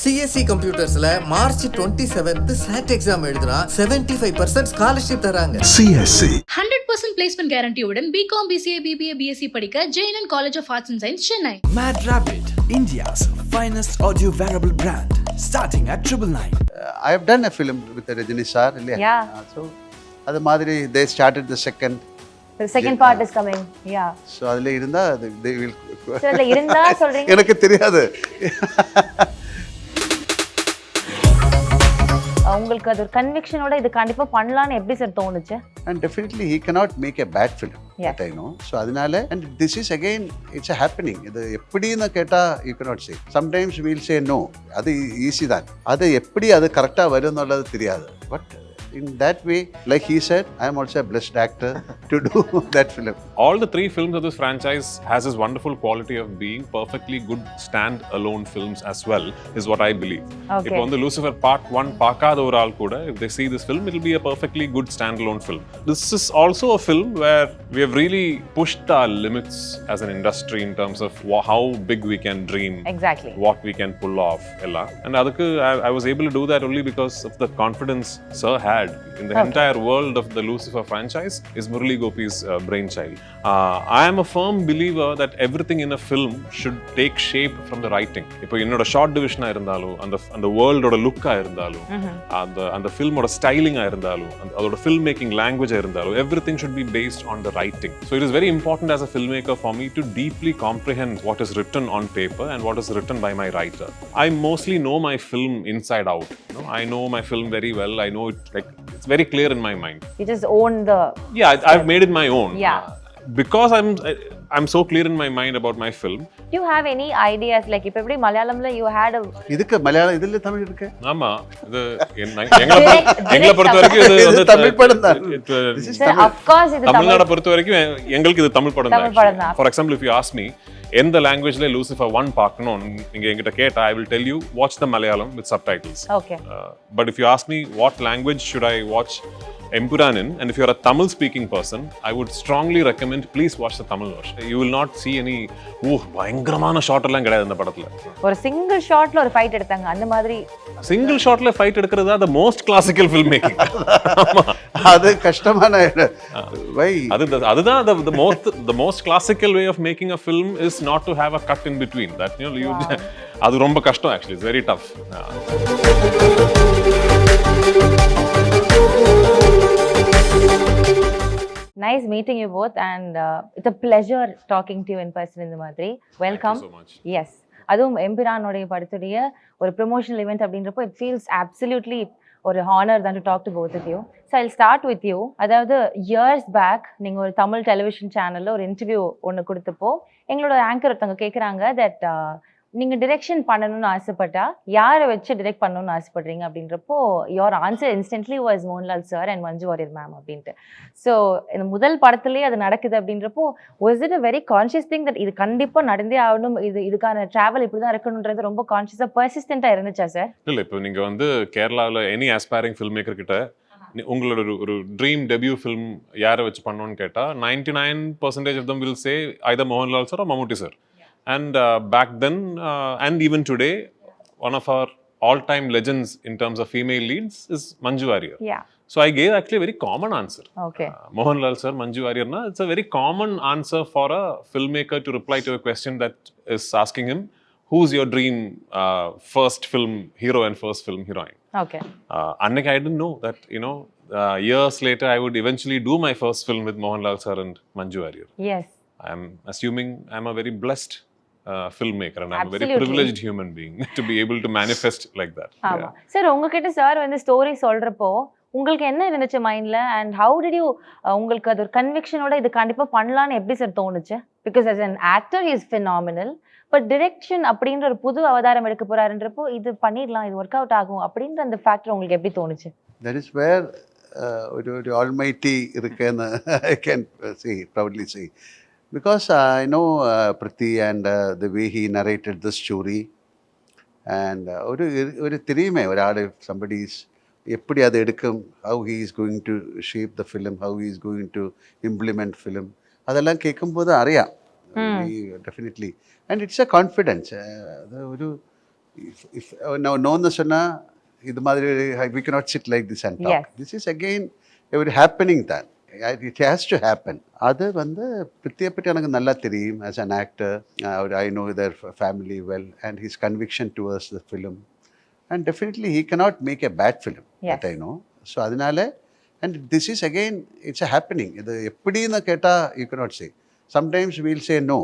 CSC கம்ப்யூட்டர்ஸ்ல March 27th SAT exam எழுதுனா 75% scholarship தராங்க. CSC 100% placement guarantee உடன் B.Com, B.C.A, B.B.A, B.Sc படிக்க J.N.N College of Arts and Science, Chennai. Mad Rabbit, India's finest audio wearable brand, starting at 999. I have done a film with Rajini sir. Yeah. So, அது மாதிரி they started the second. The second part is coming. Yeah. So அதுல இருந்தா they will. So அதுல இருந்தா சொல்றீங்க. எனக்கு தெரியாது. உங்களுக்கு அது ஒரு கன்விக்ஷனோட இது கண்டிப்பா பண்ணலாம்னு எப்படி சார் தோணுச்சு? And definitely he cannot make a bad film. Yeah. That I know. So அதனால and this is again it's a happening. இது எப்படின்னு கேட்டா you cannot say. Sometimes we'll say no. அது ஈஸி தான். அது எப்படி அது கரெக்டா வரும்னுള്ളത് தெரியாது. But in that way, like he said, I am also a blessed actor to do that film. All the three films of this franchise has this wonderful quality of being perfectly good stand-alone films as well, is what I believe. Okay. If on the Lucifer Part 1, Pakada Oral Kuda, if they see this film, it will be a perfectly good stand-alone film. This is also a film where we have really pushed our limits as an industry in terms of how big we can dream. Exactly. What we can pull off. And I was able to do that only because of the confidence Sir had in the entire world of the Lucifer franchise is Murali Gopi's brainchild. I am a firm believer that everything in a film should take shape from the writing. இப்போ என்னோட short டிவிஷனா இருந்தாலும் அந்த வேர்ல்டோட லுக்கா இருந்தாலும் அந்த ஃபில்மோட ஸ்டைலிங்கா இருந்தாலும் அதோட film making லாங்குவேஜா இருந்தாலும் everything should be based on the writing. So it is very important as a filmmaker for me to deeply comprehend what is written on paper and what is written by my writer. I mostly know my film inside out. I know my film very well. I know it like it's very clear in my mind. You just own the. Yeah, I've made it my own. Yeah. Because I'm so clear in my mind about my film. Do you have any ideas like இப்ப எப்படி மலையாளம்ல you had a இதுக்கு மலையாளம் இதுல தமிழ் இருக்கு. ஆமா இது எங்களை பொறுத்த வரைக்கும் இது வந்து தமிழ் படம் தான். Sir, of course இது தமிழ்நாட பொறுத்த வரைக்கும் எங்களுக்கு இது தமிழ் படம் தான். For example, if you ask me எந்த லாங்குவேஜ்ல லூசிஃபர் 1 பார்க்கணும் நீங்க என்கிட்ட கேட்டா I will tell you watch the Malayalam with subtitles. Okay. But if you ask me what language should I watch empuraan in, and if you're a Tamil speaking person, I would strongly recommend please watch the Tamil version. You will not see any பயங்கரமான shot எல்லாம் கிடையாது இந்த படத்துல. ஒரு single ஷாட்ல ஒரு fight எடுத்தாங்க அந்த மாதிரி. சிங்கிள் ஷாட்ல ஃபைட் எடுக்கிறது the most classical filmmaking. அது கஷ்டமான வை அதுதான் the most classical way of making a film is not to have a cut in between. That you அது ரொம்ப கஷ்டம் actually. It's very tough. Nice meeting you both and it's a pleasure talking to you in person in the மாதிரி. Welcome. Thank you so much. Yes. அதுவும் எம்பிரானோடைய படத்துடைய ஒரு promotional event அப்படின்றப்போ it feels absolutely ஒரு honor தான் to talk to both of you. So I'll start with you. அதாவது years back நீங்கள் ஒரு தமிழ் டெலிவிஷன் சேனலில் ஒரு இன்டர்வியூ ஒன்று கொடுத்தப்போ எங்களோட ஆங்கர் ஒருத்தவங்க கேட்குறாங்க தட் நீங்கள் டிரெக்ஷன் பண்ணணும்னு ஆசைப்பட்டா யாரை வச்சு டிரெக்ட் பண்ணணும்னு ஆசைப்படுறீங்க அப்படின்றப்போ your answer instantly was Mohanlal sir and Manju Warrier ma'am அப்படின்ட்டு. ஸோ இந்த முதல் படத்துலேயே அது நடக்குது அப்படின்றப்போ was it a very conscious thing that இது கண்டிப்பாக நடந்தே ஆகணும், இதுக்கான ட்ராவல் இப்படி தான் இருக்கணுன்றது ரொம்ப கான்ஷியஸாக பர்சிஸ்டண்ட்டாக இருந்துச்சா சார்? இல்லை, இப்போ நீங்கள் வந்து கேரளாவில் எனி ஆஸ்பைரிங் ஃபில்ம் மேக்கர் கிட்ட உங்களோட ஒரு ட்ரீம் டெபியூ ஃபிலிம் யாரை வச்சு பண்ணணும்னு கேட்டால் 99% of them will say either Mohanlal sir or Mammootty sir. And back then and even today, one of our all-time legends in terms of female leads is Manju Warrier. Yeah. So I gave actually a very common answer. Okay. Mohanlal sir, Manju Warrier, it's a very common answer for a filmmaker to reply to a question that is asking him, who's your dream first film hero and first film heroine? Okay. Anneke, I didn't know that, years later I would eventually do my first film with Mohanlal sir and Manju Warrier. Yes. I'm assuming I'm a very blessed filmmaker and I'm Absolutely. a very privileged human being to be able to manifest like that. ஆமா sir, உங்ககிட்ட sir வந்து story சொல்றப்போ உங்களுக்கு என்ன இருந்துச்சு மைண்ட்ல and how did you உங்களுக்கு அது ஒரு கன்விக்ஷனோட இது கண்டிப்பா பண்ணலாம்னு எப்படி சார் தோணுச்சு? Because as an actor he is phenomenal, but direction அப்படின்ற ஒரு புது அவதாரம் எடுக்க போறாருன்றப்போ இது பண்ணிடலாம், இது ஒர்க் அவுட் ஆகும் அப்படின்ற அந்த ஃபேக்டர் உங்களுக்கு எப்படி தோணுச்சு? That is where ஒரு almighty இருக்குன்னு I can proudly say. Because I know Prithvi and the way he narrated the story and ஒரு தெரியுமே ஒரு ஆள் somebody is எப்படி அதை எடுக்கும், how he is going to shape the film, how he is going to implement film, அதெல்லாம் கேட்கும்போது அறியாம் definitely and it's a confidence. ஒரு if now known சொன்னா இது மாதிரி we cannot sit like this and talk. Yes. This is again a happening தான். It has to happen. அது வந்து பிரித்தியை பற்றி எனக்கு நல்லா தெரியும் as an actor. I know their family well and his conviction towards the film. And definitely he cannot make a bad film. Yes. That I know. So அதனால and this is again it's a happening. இது எப்படின்னு கேட்டால் you cannot say. Sometimes we'll say no.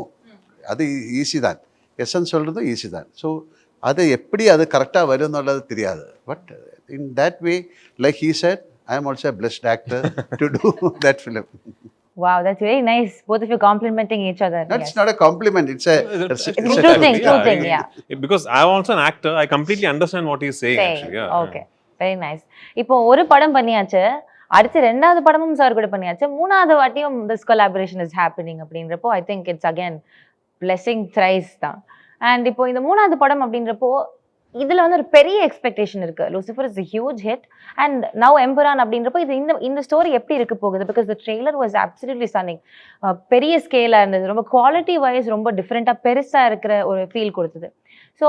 அது easy தான். எஸ்ன்னு சொல்கிறதும் easy தான். So அது எப்படி அது கரெக்டாக வரும்னுள்ளது தெரியாது. But in that way like he said, I am also a blessed actor to do that film. Wow, that's very nice. Both of you complimenting each other. That's not a compliment. It's a It's true thing, true thing, yeah. Because I am also an actor, I completely understand what he's saying actually. Yeah. Okay, very nice. இப்போ ஒரு படம் பண்ணியாச்சு, அடுத்து ரெண்டாவது படமும் sir கூட பண்ணியாச்சு, மூணாவது வாட்டியும் this collaboration is happening அப்படின்றப்போ I think it's again blessing thrice தான். And இப்போ இந்த மூணாவது படம் அப்படின்றப்போ இதுல வந்து ஒரு பெரிய எக்ஸ்பெக்டேஷன் இருக்கு. Lucifer is a huge hit and now Empuraan அப்படின்றப்போ இது இந்த ஸ்டோரி எப்படி இருக்க போகுது? Because the trailer was absolutely stunning. பெரிய ஸ்கேலா இருந்தது, ரொம்ப குவாலிட்டி வைஸ் ரொம்ப டிஃப்ரெண்டா பெருசா இருக்கிற ஒரு ஃபீல் கொடுத்தது. ஸோ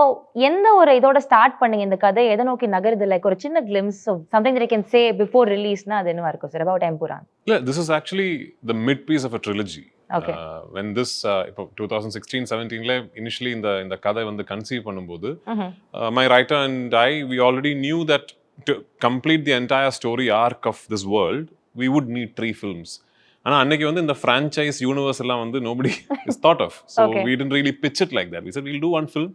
எந்த ஒரு இதோட ஸ்டார்ட் பண்ணீங்க இந்த கதை எதை நோக்கி நகருது? லைக் ஒரு சின்ன glimpse of something that I can say before ரிலீஸ்னா அது என்னவா இருக்கும் sir about Empuraan? Yeah, this is actually the mid piece of a trilogy. Okay. When this 2016-17 la initially in the kadai வந்து conceive பண்ணும்போது my writer and I we already knew that to complete the entire story arc of this world we would need 3 films. ஆனா அன்னைக்கு வந்து இந்த franchise universe எல்லாம் வந்து nobody is thought of. So Okay. we didn't really pitch it like that. We said we'll do one film.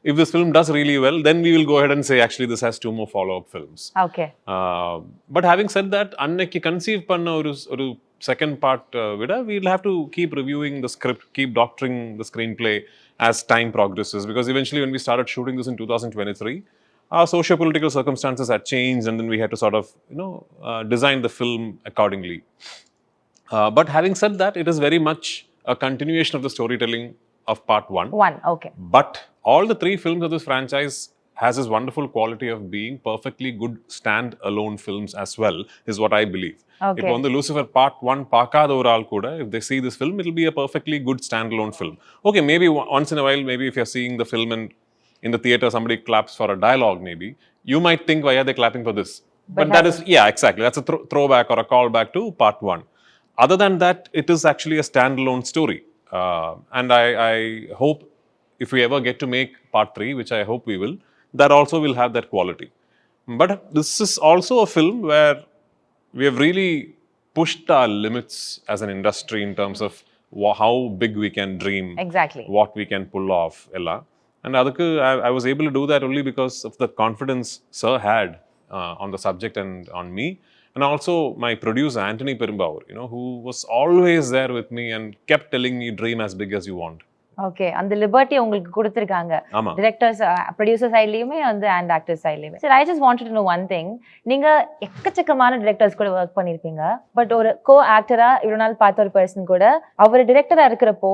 If this film does really well, then we will go ahead and say actually this has 2 more follow-up films. Okay. But having said that, அன்னைக்கு conceive பண்ண ஒரு second part vida we'll have to keep reviewing the script, keep doctoring the screenplay as time progresses, because eventually when we started shooting this in 2023 our socio-political circumstances had changed and then we had to sort of design the film accordingly. But having said that, it is very much a continuation of the storytelling of part 1. Okay. But all the 3 films of this franchise has this wonderful quality of being perfectly good stand-alone films as well, is what I believe. Okay. If on the Lucifer part 1 paakada or all kuda, if they see this film, it will be a perfectly good stand-alone film. Okay, maybe once in a while, maybe if you're seeing the film and in the theater somebody claps for a dialogue, maybe you might think, why are they clapping for this? But that is, yeah, exactly. That's a throwback or a callback to part 1. Other than that, it is actually a stand-alone story. And I hope if we ever get to make part 3, which I hope we will, that also will have that quality. But this is also a film where we have really pushed our limits as an industry in terms of how big we can dream, Exactly. what we can pull off, ella. And adukku I was able to do that only because of the confidence Sir had on the subject and on me. And also my producer Anthony Perumbavoor, who was always there with me and kept telling me, dream as big as you want. Okay, அந்த liberty உங்களுக்கு கொடுத்துருக்காங்க ஆமா. Directors producer சைட்லயுமே வந்து and actor சைட்லயுமே. Sir I just wanted to know one thing, நீங்க எக்கச்சக்கமான directors கூட ஒர்க் பண்ணிருப்பீங்க, பட் ஒரு கோ ஆக்டரா இவ்வளவு நாள் பார்த்த ஒரு பர்சன் கூட அவர் டிரெக்டரா இருக்கிறப்போ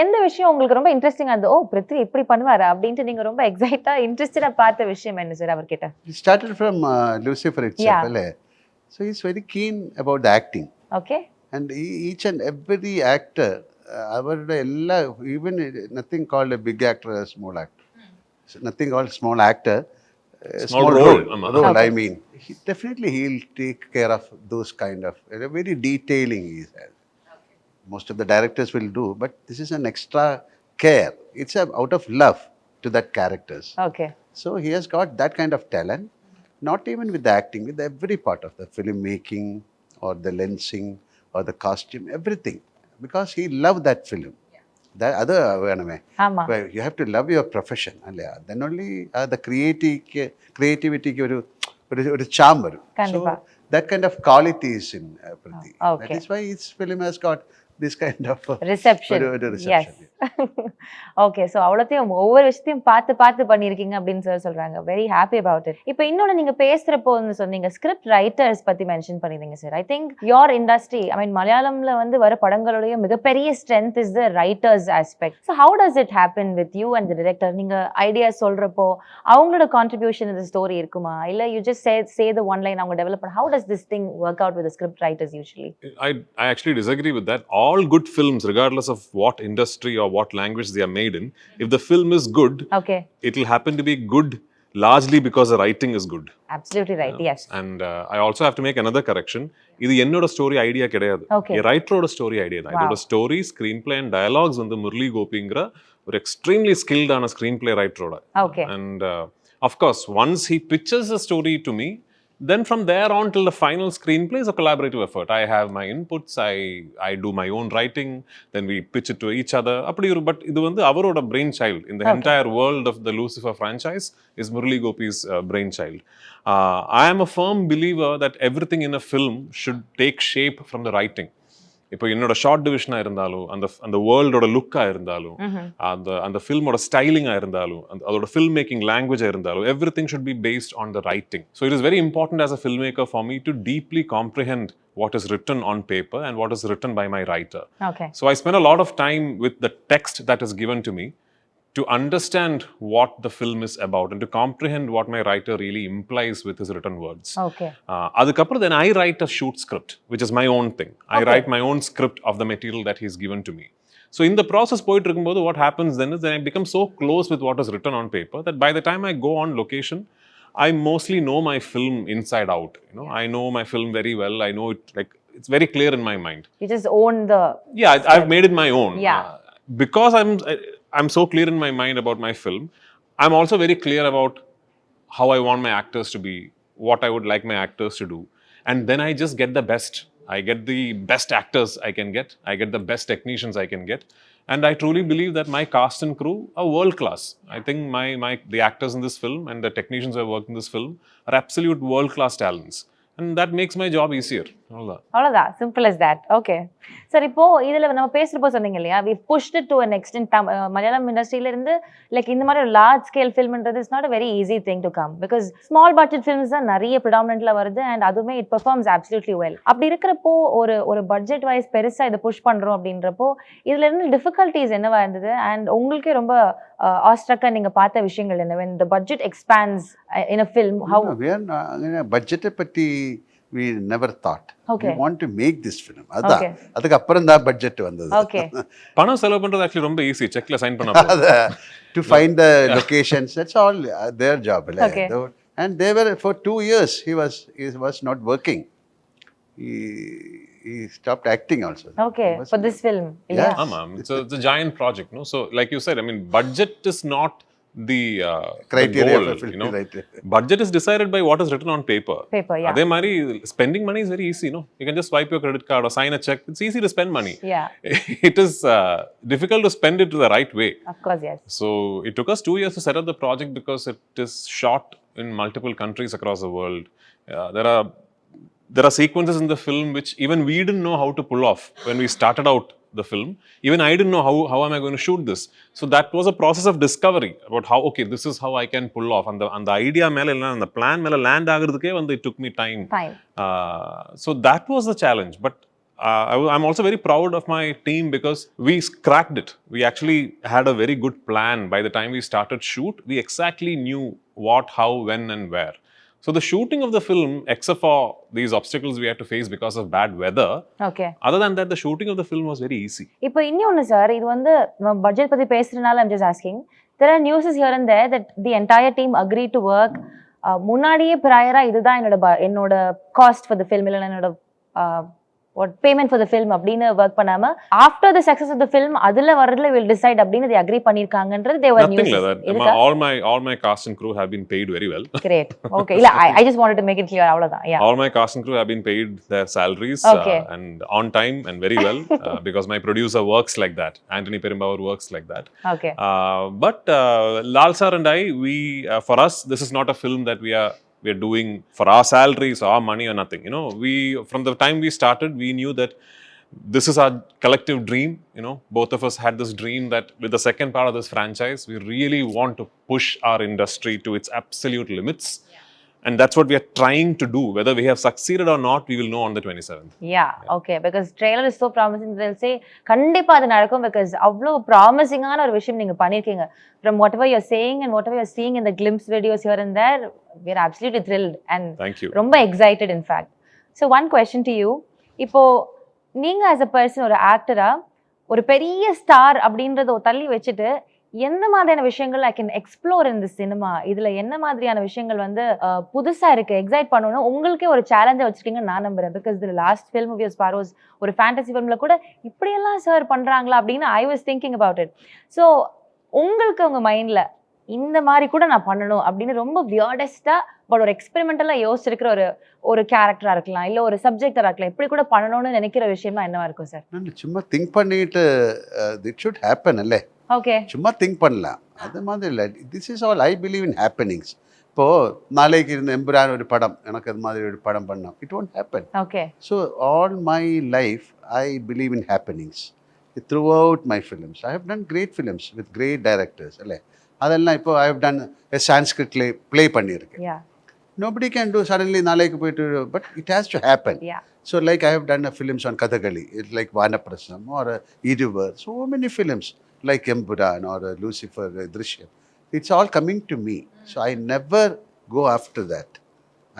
எந்த விஷயம் உங்களுக்கு ரொம்ப இன்ட்ரெஸ்டிங்கா இருந்தது? ஓ, பிருத்வி இப்படி பண்ணுவாரு அப்படின்ட்டு நீங்க ரொம்ப எக்ஸைட்டா இன்ட்ரெஸ்டடா பார்த்த விஷயம் என்ன சார் அவர்கிட்ட? It started from Lucifer itself. Yeah. So he's very keen about the acting. Okay. And each and every actor, அவரோட எல்லா, even nothing called a big actor or a small actor. Nothing called small actor. Small role. Role, I mean. Definitely he'll take care of those kind of, very detailing he has. Most of the directors will do, but this is an extra care. It's out of love to that characters. Okay. So he has got that kind of talent, not even with the acting, with every part of the filmmaking or the lensing or the costume, everything. Because he loved that film. That other, ஆமா. you have to love your profession. Then only the creativity ஒரு charm வரும். So கண்டிப்பா. that kind of quality is in Prithvi. Okay. That is why his film has got this kind of reception. ஒரு reception. Okay, so அவ்வளோத்தையும் ஒவ்வொரு விஷயத்தையும் பார்த்து பண்ணியிருக்கீங்க அப்படின்னு சொல்றாங்க. Very happy about it. இப்போ இன்னொன்று நீங்க பேசுறப்போ சொன்னீங்க ஸ்கிரிப்ட் ரைட்டர்ஸ் பத்தி மென்ஷன் பண்ணிருந்தீங்க sir. I think your industry, I mean மலையாளம்ல வந்து வர படங்களுடைய மிகப்பெரிய strength is the writers aspect. So how does it happen with you and the director? நீங்க ஐடியா சொல்றப்போ அவங்களோட கான்ட்ரிபியூஷன் இந்த ஸ்டோரி இருக்குமா, இல்ல you just say the one line அவங்க டெவலப் பண்ண? How does this thing work out with script writers usually? I actually disagree with that. all good films, regardless of what industry or what language they are made in, if the film is good, Okay. it will happen to be good largely because the writing is good. Absolutely right. Yes. And I also have to make another correction. இது என்னோட story idea கிடையாது. Okay. ரைட்டரோட story idea தான். இதோட story, screenplay and dialogues வந்து முரளி கோபிங்கிற ஒரு extremely ஸ்கில்டான ஸ்க்ரீன் பிளே ரைட்டரோட. Okay. And of course, once he pitches the story to me, then from there on till the final screenplay is a collaborative effort. I have my inputs, I do my own writing, then we pitch it to each other. But இது வந்து அவரோட brain child. In the entire world of the Lucifer franchise is Murali Gopi's brain child. I am a firm believer that everything in a film should take shape from the writing. இப்போ என்னோட short டிவிஷனாக இருந்தாலும் அந்த வேர்ல்டோட லுக்காக இருந்தாலும் அந்த ஃபில்மோட ஸ்டைலிங்காக இருந்தாலும் அதோட film making லாங்குவேஜாக இருந்தாலும் every thing should be based on the writing. So it is very important as a film maker for me to deeply comprehend what is written on paper and what is written by my writer. Okay. So I spend a lot of time with the text that is given to me to understand what the film is about and to comprehend what my writer really implies with his written words. Okay. Adukapra then I write a shoot script, which is my own thing. I write my own script of the material that he's given to me. So in the process, what happens then is that I become so close with what is written on paper that by the time I go on location, I mostly know my film inside out. I know my film very well. I know it like it's very clear in my mind. You just own the. Yeah, I've made it my own. Yeah. Because I'm so clear in my mind about my film, I'm also very clear about how I want my actors to be, what I would like my actors to do. And then I just get the best. I get the best actors I can get. I get the best technicians I can get. And I truly believe that my cast and crew are world class. I think the actors in this film and the technicians who have worked in this film are absolute world class talents. And that makes my job easier. அவ்வளோதான், simple as that. Okay. Sir, இப்போ இதில் நம்ம பேசுகிறப்போ சொன்னீங்க இல்லையா, we pushed it to an extent. Malayalam இண்டஸ்ட்ரியில இருந்து like இந்த மாதிரி ஒரு லார்ஜ் ஸ்கேல் ஃபில்ம்ன்றது is not a very easy thing to come, because small budget films தான் நிறைய ப்ரிடாமினெண்ட்ல வருது அண்ட் அதுவுமே இட் பெர்ஃபார்ம்ஸ் அப்சல்யூட்லி வெல். அப்படி இருக்கிறப்போ ஒரு பட்ஜெட் வைஸ் பெருசாக இதை புஷ் பண்ணுறோம் அப்படின்றப்போ இதுல இருந்து டிஃபிகல்ட்டிஸ் என்னவா இருந்தது அண்ட் உங்களுக்கே ரொம்ப ஆஸ்ட்ரக்கா நீங்க பார்த்த விஷயங்கள் என்ன? when the budget expands in a film, how? பட்ஜெட்டை பற்றி we never thought. Okay. We want to make this film. அதுக்கு அப்புறம் தான் பட்ஜெட் வந்தது. Okay. பணம் செலவு பண்றது actually ரொம்ப ஈஸி. செக்ல சைன் பண்ணா to find the locations, that's all their job. Okay. And they were for 2 years he was not working. He stopped acting also. Okay, for this film. Yeah. It's a giant project, no? So like you said, I mean, budget is not the criteria the goal, for film, right? Budget is decided by what is written on paper. Yeah. Adhe mari spending money is very easy, no? You can just swipe your credit card or sign a check. It's easy to spend money. Yeah. It is difficult to spend it the right way. Of course, yes. So it took us 2 years to set up the project because it is shot in multiple countries across the world. There are sequences in the film which even we didn't know how to pull off when we started out the film. Even I didn't know how am I going to shoot this. So that was a process of discovery about how, okay, this is how I can pull off. And the idea mela illa and the plan mela land agradhuke when it took me time. So that was the challenge. But I'm also very proud of my team because we cracked it. We actually had a very good plan. By the time we started shoot, we exactly knew what, how, when and where. So the shooting of the film, except for these obstacles we had to face because of bad weather, okay, other than that, the shooting of the film was very easy. இப்போ இன்னொன்று sir, இது வந்து நம்ம budget பற்றி பேசுறதுனால I'm just asking, there are news here and there that the entire team agreed to work முன்னாடியே ப்ரையரா இதுதான் என்னோட காஸ்ட் ஃபார் த ஃபில்ம், இல்லை என்னோட what payment for the film அப்படின்னு work பண்ணாம after the success of the film அதுல வரதுல will decide அப்படின்னு they agree பண்ணிருக்காங்கன்றது they were nothing news. Like that. All my cast and crew have been paid very well. Great. Okay. இல்ல I just wanted to make it clear அவ்வளவுதான். Yeah. All my cast and crew have been paid their salaries and on time and very well because my producer works like that. Anthony Perumbavoor works like that. Okay. But Lal sir and I, for us this is not a film that we are doing for our salaries or our money or nothing. From the time we started, we knew that this is our collective dream. Both of us had this dream that with the second part of this franchise, we really want to push our industry to its absolute limits. And that's what we are trying to do. Whether we have succeeded or not, we will know on the 27th. Yeah, okay. Because trailer is so promising. They'll say, கண்டிப்பா அது நடக்கும் because அவ்வளோ ப்ராமிசிங்கான ஒரு விஷயம் நீங்க பண்ணிருக்கீங்க. From whatever you're saying and whatever you're seeing in the glimpse videos here and there, we're absolutely thrilled and Thank you. ரொம்ப excited in fact. So one question to you. இப்போ நீங்க as a person ஒரு ஆக்டரா ஒரு பெரிய star அப்படின்றத தள்ளி வச்சுட்டு எந்த மாதிரியான விஷயங்கள் I can explore in the cinema, இதுல என்ன மாதிரியான விஷயங்கள் வந்து புதுசா இருக்கு, எக்ஸைட் பண்ணணும், உங்களுக்கே ஒரு சேலஞ்சா வச்சிருக்கீங்கன்னு நான் நம்புறேன். Because the last film of your sparrows ஒரு ஃபேண்டசி ஃபிலிம்ல கூட இப்படியெல்லாம் சார் பண்றாங்களா அப்படின்னு I was thinking about it. So உங்களுக்கு உங்க மைண்ட்ல இந்த மாதிரி கூட நான் பண்ணணும் அப்படின்னு ரொம்ப வியர்டஸ்டா பட் ஒரு எக்ஸ்பெரிமெண்டலா யோசிச்சிருக்கிற ஒரு கேரக்டரா இருக்கலாம், இல்ல ஒரு சப்ஜெக்டா இருக்கலாம், இப்படி கூட பண்ணணும்னு நினைக்கிற விஷயமா என்னவா இருக்கும் சார்? சும்மா திங்க் பண்ணிட்டு இட் ஷுட் ஹேப்பன் இல்லை, ஓகே, சும்மா திங்க் பண்ணலாம், அது மாதிரி இல்லை. This is all I believe in happenings. இப்போது நாளைக்கு இருந்த எம்புரான் ஒரு படம், எனக்கு அது மாதிரி ஒரு படம் பண்ணோம், it won't happen. Okay. So all my life I believe in happenings throughout my films. I have done great films with great directors இல்லை. அதெல்லாம் இப்போ ஐ ஹவ் டன் சான்ஸ்கிரிட்ல ப்ளே பண்ணியிருக்கேன். Nobody can do suddenly நாளைக்கு போயிட்டு, but it has to happen. So like I have done films on Kathakali, it's like Vanaprasam or Iduvar, so many films like Empuraan or Lucifer, Drishyam. It's all coming to me. So I never go after that.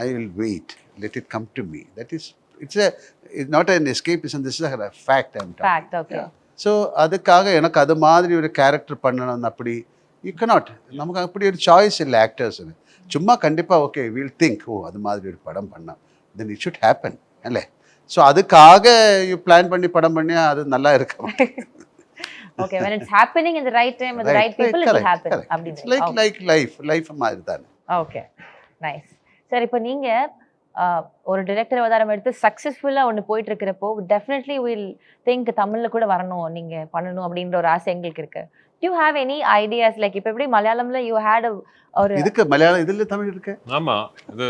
I will wait, let it come to me. That is, it's not an escapism, this is a fact I'm talking. Fact, okay. Yeah. So அதுக்காக எனக்கு அது மாதிரி ஒரு character பண்ணணும் அப்படி you cannot, நமக்கு அப்படி ஒரு சாய்ஸ் இல்லை ஆக்டர்ஸ்னு. சும்மா கண்டிப்பாக ஓகே வில் திங்க், ஓ அது மாதிரி ஒரு படம் பண்ணால் தென் இட் ஷுட் ஹேப்பன் இல்லை. ஸோ அதுக்காக பிளான் பண்ணி படம் பண்ணி அது நல்லா இருக்கும். Okay, when it's happening in the right time with the right people, it will happen. It's like life மாதிரி தானே. Okay, nice. சார், இப்போ நீங்க ஒரு டிரெக்டர் அவதாரம் எடுத்து சக்ஸஸ்ஃபுல்லா ஒன்று போயிட்டு இருக்கிறப்போ டெஃபினெட்லி வில் திங்க் தமிழ்ல கூட வரணும், நீங்க பண்ணணும் அப்படின்ற ஒரு ஆசை எங்களுக்கு இருக்கு. Do you have any ideas, like இப்போ எப்படி மலையாளம்ல you had ஒரு இதுக்கு மலையாளம் இதுல தமிழ் இருக்கு? ஆமா, இது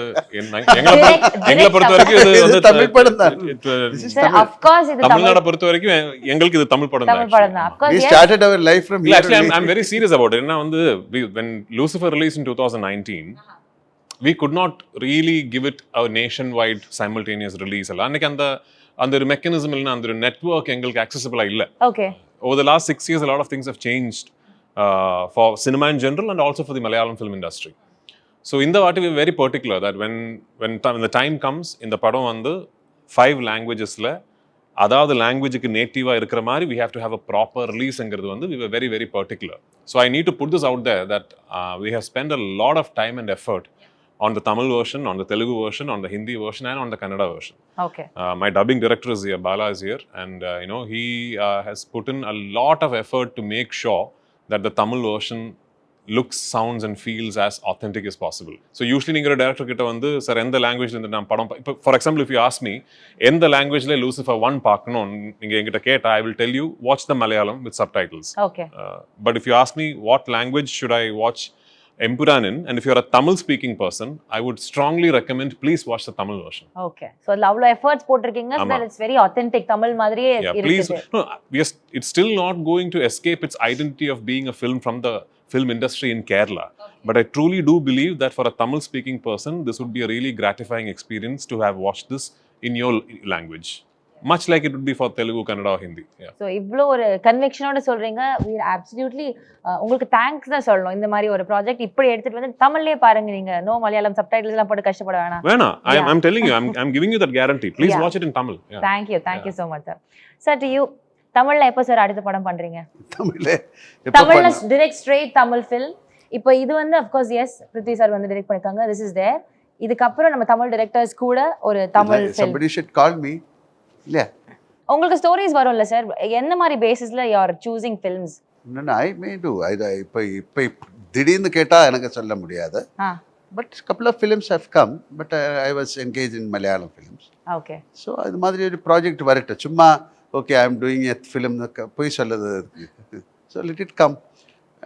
எங்களை பொறுத்த வரைக்கும் இது வந்து தமிழ் படம் தான். of course இது தமிழ்நாட பொறுத்த வரைக்கும் எங்களுக்கு இது தமிழ் படம் தான். Of course we started our life from here. Actually I'm very serious about it. என்ன வந்து when Lucifer released in 2019, we could not really give it a nationwide simultaneous release. அன்னைக்கு அந்த ஒரு மெக்கானிசம் இல்லைன்னா அந்த ஒரு நெட்வொர்க் எங்களுக்கு accessible இல்ல. Okay. Over the last 6 years, a lot of things have changed for cinema in general and also for the Malayalam film industry. So in the vaati we are very particular that when the time comes in the padam vandu 5 languages la adavadhu language ku native ah irukra mari we have to have a proper release engiradhu vandu we were very very particular. So I need to put this out there that we have spent a lot of time and effort on the Tamil version, on the Telugu version, on the Hindi version and on the Kannada version. Okay. My dubbing director is here, Bala is here, and he has put in a lot of effort to make sure that the Tamil version looks, sounds and feels as authentic as possible. So usually நீங்க ஒரு director கிட்ட வந்து sir எந்த லாங்குவேஜ்ல இருந்து நான் படம் இப்போ for example if you ask me எந்த லாங்குவேஜ்ல Lucifer 1 பார்க்கணும் நீங்க என்கிட்ட கேட்டா I will tell you watch the Malayalam with subtitles. Okay. But if you ask me what language should I watch empuraan in, and if you're a Tamil speaking person, I would strongly recommend please watch the Tamil version. Okay, so அவ்ளோ efforts போட்டுருக்கீங்க, so that it's very authentic Tamil மாதிரியே இருக்குது. Please, no, it's still not going to escape its identity of being a film from the film industry in Kerala. But I truly do believe that for a Tamil speaking person this would be a really gratifying experience to have watched this in your language. Much like it would be for Telugu, Kannada or Hindi. Yeah. So இவ்ளோ ஒரு கன்விக்ஷனோட சொல்றீங்க, we are absolutely உங்களுக்கு thanks தான் சொல்லணும். இந்த மாதிரி ஒரு project இப்படி எடுத்துட்டு வந்து தமிழ்லயே பாருங்க, நீங்க நோ மலையாளம் சப்டைட்டில்ஸ் எல்லாம் போட்டு கஷ்டப்பட வேணாம். I'm telling you, I'm giving you that guarantee. Please watch it in Tamil. Yeah. Thank you so much sir. Sir, to you, தமிழ்ல எப்போ சார் அடுத்த படம் பண்றீங்க? தமிழ்ல direct straight தமிழ் film. இப்போ இது வந்து of course yes Prithvi sir வந்து டைரக்ட் பண்ணிருக்காங்க, this is there. இதுக்கு அப்புறம் நம்ம தமிழ் டைரக்டர்ஸ் கூட ஒரு Tamil film. Somebody should call me. இல்ல உங்களுக்கு ஸ்டோரிஸ் வரும்ல சார், என்ன மாதிரி பேசிஸ்ல you are choosing films? No, I may do. இப்போ திடீர்னு கேட்டா எனக்கு சொல்ல முடியாது. But couple of films have come, but I was engaged in Malayalam films. Okay. So அது மாதிரி ஒரு ப்ராஜெக்ட் வரட்டு, சும்மா okay I am doing a film போய் சொல்லுது. So let it come.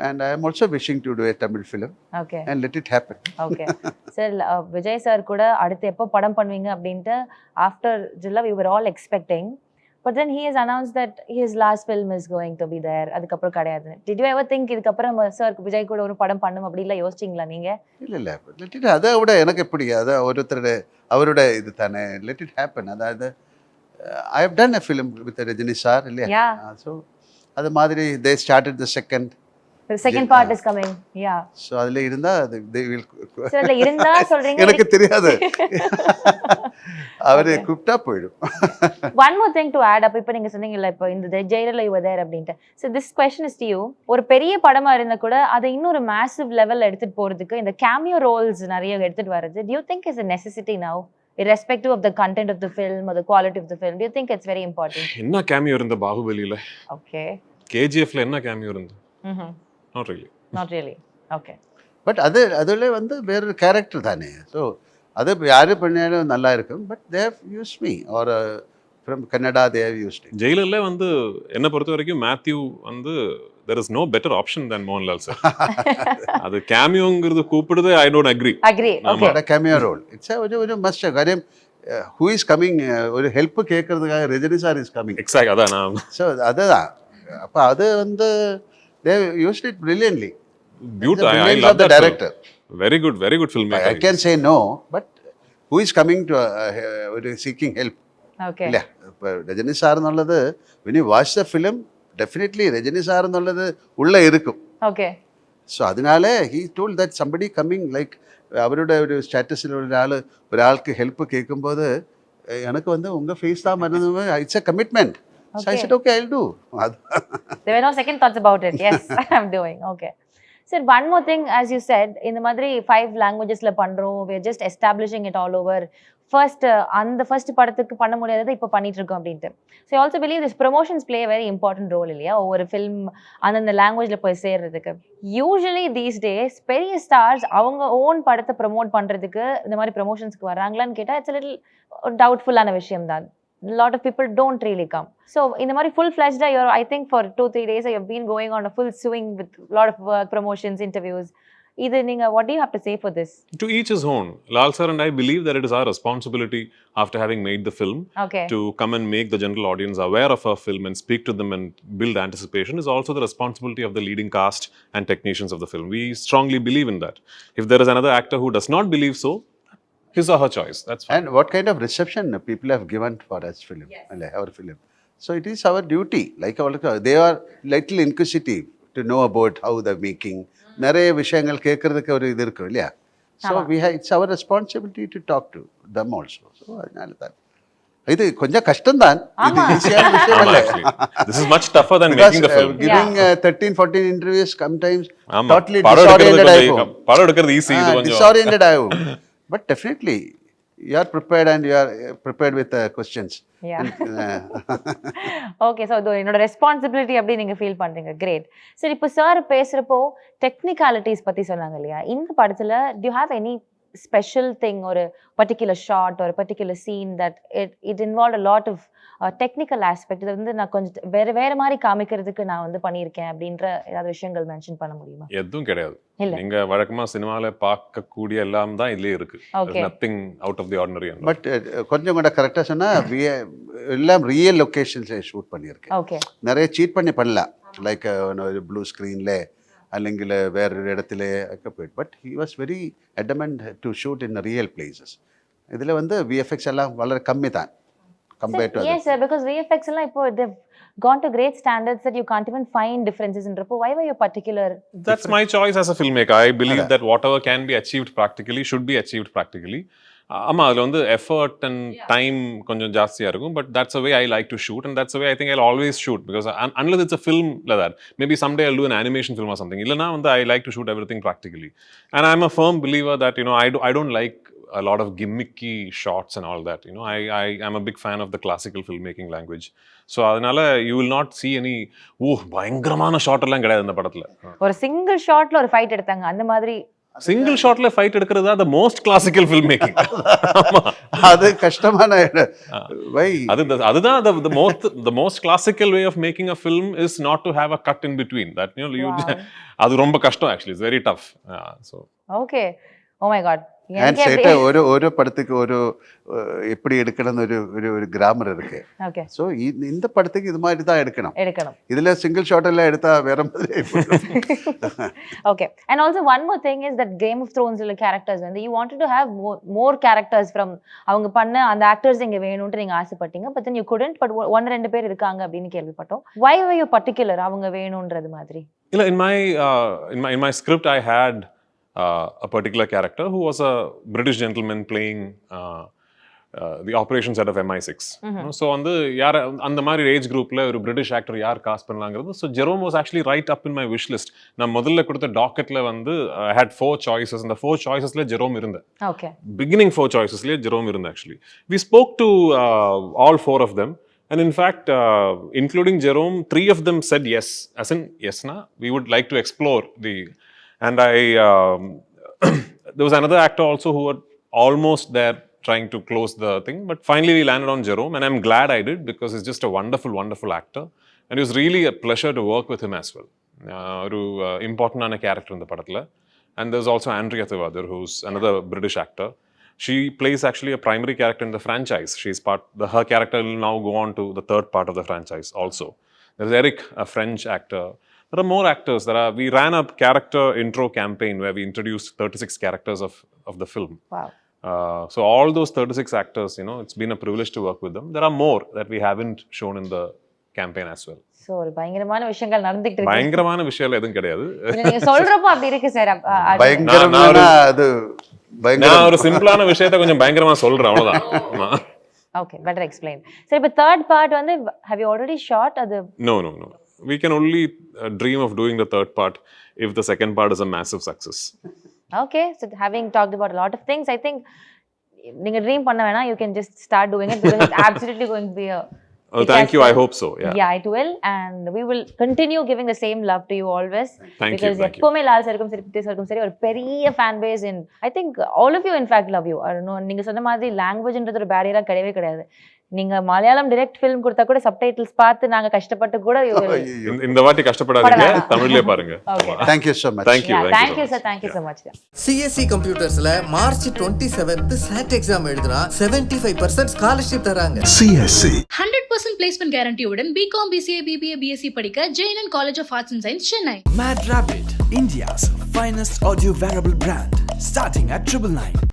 And I am also wishing to do a Tamil film. Okay. And let it happen. Okay. Sir, Vijay sir கூட அடுத்து எப்போ படம் பண்ணுவீங்க அப்படின்ட்டு after Jilla we were all expecting. But then he has announced that his last film is going to be there. அதுக்கப்புறம் கிடையாது. Did you ever think இதுக்கப்புறம் sir Vijay கூட ஒரு படம் பண்ணணும் அப்படி இல்லை யோசிச்சிங்களா நீங்க? இல்லை let it, அதை விட எனக்கு எப்படி, அதை ஒருத்தருடைய அவருடைய இது தானே, let it happen. அதாவது I have done a film with Rajini sir இல்லையா? So அது மாதிரி they started the second. The second part is coming. Yeah. So அதில் இருந்தால் they will So அதுல இருந்தா சொல்றீங்க. எனக்கு தெரியாது. அவர் கூப்பிட்டா போயிடும். One more thing to add up. இப்போ நீங்க சொன்னீங்கல்ல இப்போ இந்த ஜெயிலர்ல you were there அப்படின்ட்டு. So this question is to you. ஒரு பெரிய படமா இருந்தா கூட அதை இன்னொரு massive level எடுத்துட்டு போறதுக்கு இந்த cameo roles நிறைய எடுத்துட்டு வர்றது, do you think is a necessity now, irrespective of the content of the film or the quality of the film? Do you think it's very important? என்ன கேமியோ இருந்த பாகுபலியில? Okay. கேஜிஎஃப்ல என்ன cameo இருந்து? Not really. Not really. Okay. But அதில் வந்து வேறு character தானே. So அது யார் பண்ணாலும் நல்லா இருக்கும். But they have use me are from Kannada they have used. ஜெயிலர்ல வந்து என்ன பொறுத்த வரைக்கும் மேத்யூ வந்து there is no better option than Mohanlal sir. அது கேமியோங்கிறது கூப்பிடுது, I don't agree. Agree. Okay. a cameo role. It's ஒரு மஸ்ட் காரியம். who is coming ஒரு ஹெல்ப் கேட்கறதுக்காக Rajini sir is coming. Exact அதான் நான். ஸோ அதுதான். அப்போ அது வந்து they used it brilliantly. Beautiful. I of love the that director. Film. Very good filmmaker. I can say no, but who is coming to seeking help? Okay. இல்ல இப்போ Rajini sir எന്നുള്ളത് when you watch the film definitely Rajini sir எന്നുള്ളത് உள்ள இருக்கும். Okay. So அதனால he told that somebody coming like அவரோட ஒரு ஸ்டேட்டஸில் ஒராளுக்கு ஹெல்ப் கேட்கும்போது எனக்கு வந்து உங்கள் ஃபேஸ் தான் மறந்து it's a commitment. So I said, okay, I'll do. There were no second thoughts about it. Yes, I'm doing. Okay. Sir, one more thing, as you said, in the madri 5 languages la pandrom, we're just establishing it all over. First, the first படத்துக்கு பண்ண முடியாததை இப்போ பண்ணிட்டு இருக்கோம் அப்படின்ட்டு. So I also believe this promotions play a very important role இல்லையா, ஒவ்வொரு film அந்தந்த லாங்குவேஜ்ல போய் சேர்றதுக்கு. யூஸ்வலி தீஸ் டேஸ் பெரிய ஸ்டார்ஸ் அவங்க ஓன் படத்தை ப்ரமோட் பண்றதுக்கு இந்த மாதிரி ப்ரமோஷன்ஸ்க்கு வராங்களான்னு கேட்டால் இட்ஸ் லிட்டில் டவுட்ஃபுல்லான விஷயம் தான். A lot of people don't really come. So in the mari full-fledged, I think for 2-3 days you've been going on a full swing with a lot of work, promotions, interviews. What do you have to say for this? To each his own. Lal sir and I believe that it is our responsibility after having made the film to come and make the general audience aware of our film and speak to them and build anticipation is also the responsibility of the leading cast and technicians of the film. We strongly believe in that. If there is another actor who does not believe so, his or her choice. That's fine. And what kind of reception people have given for us film, our film. So it is our duty. Like they are little inquisitive to know about how they're making. நிறைய விஷயங்கள் கேட்கறதுக்கு ஒரு இது இருக்கும் இல்லையா. So it's our responsibility to talk to them also. So அதனால தான் இது கொஞ்சம் கஷ்டம் தான். இது ஈஸியான விஷயம் இல்ல. This is much tougher than making the film. Giving 13-14 interviews sometimes totally disoriented ஆகும். படம் எடுக்கிறது ஈஸி, இது கொஞ்சம் disoriented ஆகும். But definitely you are prepared and you are prepared with questions. Yeah. Okay, so என்னோட ரெஸ்பான்சிபிலிட்டி அப்படி நீங்க ஃபீல் பண்றீங்க. கிரேட். சரி, இப்போ சார் பேசுறப்போ டெக்னிகாலிட்டிஸ் பத்தி சொன்னாங்க இல்லையா, இந்த படத்துல do you have any special thing or a particular shot or a particular scene that it involved a lot of technical aspect? இது வந்து நான் கொஞ்சம் வேற மாதிரி காமிக்கிறதுக்கு நான் வந்து பண்ணியிருக்கேன் அப்படின்ற ஏதாவது விஷயங்கள் மென்ஷன் பண்ண முடியுமா? எதுவும் கிடையாது. நீங்க வழக்கமா சினிமால பார்க்கக்கூடிய எல்லாம் தான் இதுலயே இருக்கு. Nothing out of the ordinary. But கொஞ்சம் கூட கரெக்டா சொன்னா எல்லாம் ரியல் லொகேஷன்ஸ்ல ஷூட் பண்ணியிருக்கேன். ஓகே. நிறைய சீட் பண்ணலாம். லைக் ஒரு ப்ளூ ஸ்க்ரீன்ல അല്ലെങ്കിൽ വേറൊരു இடத்துல போயிட்டு. But he was very adamant to shoot in real places. இதில் வந்து விஎஃப்எக்ஸ் எல்லாம் വളരെ கம்மி தான் compared to others. Yes sir, because VFX எல்லாம் இப்போ they've gone to great standards that you can't even find differences in rapport. Why were you particular? That's my choice as a filmmaker. I believe that whatever can be achieved practically should be achieved practically. ஆமா, அதில் வந்து effort and time கொஞ்சம் ஜாஸ்தியாக இருக்கும். But that's a way I like to shoot and that's a way I think I always shoot because unless it's a film like that maybe someday I do an animation film or something. இல்லைனா வந்து I like to shoot everything practically. And I am a firm believer that I don't like a lot of gimmicky shots and all that. I am a big fan of the classical filmmaking language. So adanaala you will not see any பயங்கரமான shot எல்லாம் கிடையாது இந்த படத்துல. ஒரு single ஷாட்ல ஒரு fight எடுத்தாங்க அந்த மாதிரி. சிங்கிள் ஷாட்ல ஃபைட் எடுக்கிறதா the most classical filmmaking. அது கஷ்டமான வை அதுதான் the most classical way of making a film is not to have a cut in between that அது ரொம்ப கஷ்டம் actually. It's very tough. So okay. Oh my god. ஒரு படத்துக்கு ஒரு எப்படி எடுக்கணும்னு ஒரு கிராமர் இருக்கு. ஸோ இந்த படத்துக்கு இது மாதிரி தான் எடுக்கணும். இதுல சிங்கிள் ஷாட் எல்லாம் எடுத்தா வேற மாதிரி. Okay. And also one more thing is that Game of Thrones உள்ள கேரக்டர்ஸ் வந்து you wanted to have more characters from அவங்க பண்ண அந்த ஆக்டர்ஸ் இங்க வேணும்னு நீங்க ஆசைப்பட்டீங்க. But then you couldn't. But 1-2 பேர் இருக்காங்க அப்படின்னு கேள்விப்பட்டோம். வை வர் யூ பர்டிகுலர் அவங்க வேணும்ன்றது மாதிரி? In my script, I had a particular character who was a British gentleman playing the operations head of MI6. So on the mari age group la oru British actor yaar cast pannalangiradhu. So Jerome was actually right up in my wish list. Na modalla kodutha docket la vandu I had 4 choices, and the 4 choices la Jerome irundha. Okay. Beginning 4 choices la Jerome irundha actually. We spoke to all 4 of them. And in fact, including Jerome, 3 of them said yes. As in, yes, we would like to explore the... And there was another actor also who were almost there trying to close the thing. But finally, we landed on Jerome. And I'm glad I did, because he's just a wonderful, wonderful actor. And it was really a pleasure to work with him as well. Important character in the padatla. And there's also Andrea Thevadir, who's another British actor. She plays actually a primary character in the franchise. Her character will now go on to the 3rd part of the franchise also. There's Eric, a French actor. There are more actors. We ran a character intro campaign where we introduced 36 characters of the film. Wow. So all those 36 actors, it's been a privilege to work with them. There are more that we haven't shown in the campaign as well. So ஒரு பயங்கரமான விஷயங்கள் நடந்துட்டு இருக்கு. பயங்கரமான விஷயம் எதுவும் கிடையாது. நீங்க சொல்றப்போ அப்படி இருக்கு சார். பயங்கரமான அது நான் ஒரு சிம்பிளான விஷயத்தை கொஞ்சம் பயங்கரமா சொல்றேன், அவ்வளவுதான். Okay, better explain. So இப்ப 3rd part வந்து have you already shot அது? No. We can only dream of doing the 3rd part if the 2nd part is a massive success. Okay, so having talked about a lot of things, I think நீங்க dream பண்ண வேணாம், you can just start doing it, because it's absolutely going to be a... Oh, thank you. I hope so. Yeah, it will, and we will continue giving the same love to you always. Thank because you. எப்பவுமே லால் சருக்கும் சரி பிரித்தி சருக்கும் சரி ஒரு பெரிய fan base in I think all of you in fact love you. I don't know, நீங்க சொன்ன மாதிரி லாங்குவேஜ்ன்றது ஒரு பேரியரா கிடையவே கிடையாது. நீங்க மலையாளம் டைரக்ட் ஃபிலிம் கொடுத்தா கூட சப்டைட்டில்ஸ் பார்த்து நாங்க கஷ்டப்பட்டு கூட இந்த வாட்டி கஷ்டப்படாதீங்க, தமிழ்லயே பாருங்க. Thank you so much. Thank you. Thank you sir, thank you so much. CSC கம்ப்யூட்டர்ஸ்ல மார்ச் 27th SAT எக்ஸாம் எழுதுனா 75% ஸ்காலர்ஷிப் தராங்க. CSC 100% placement guarantee உடன் B.Com, B.C.A, B.B.A, B.Sc படிக்க J.N.N College of Arts and Science, Chennai. Mad Rabbit, India's finest audio wearable brand, starting at 999.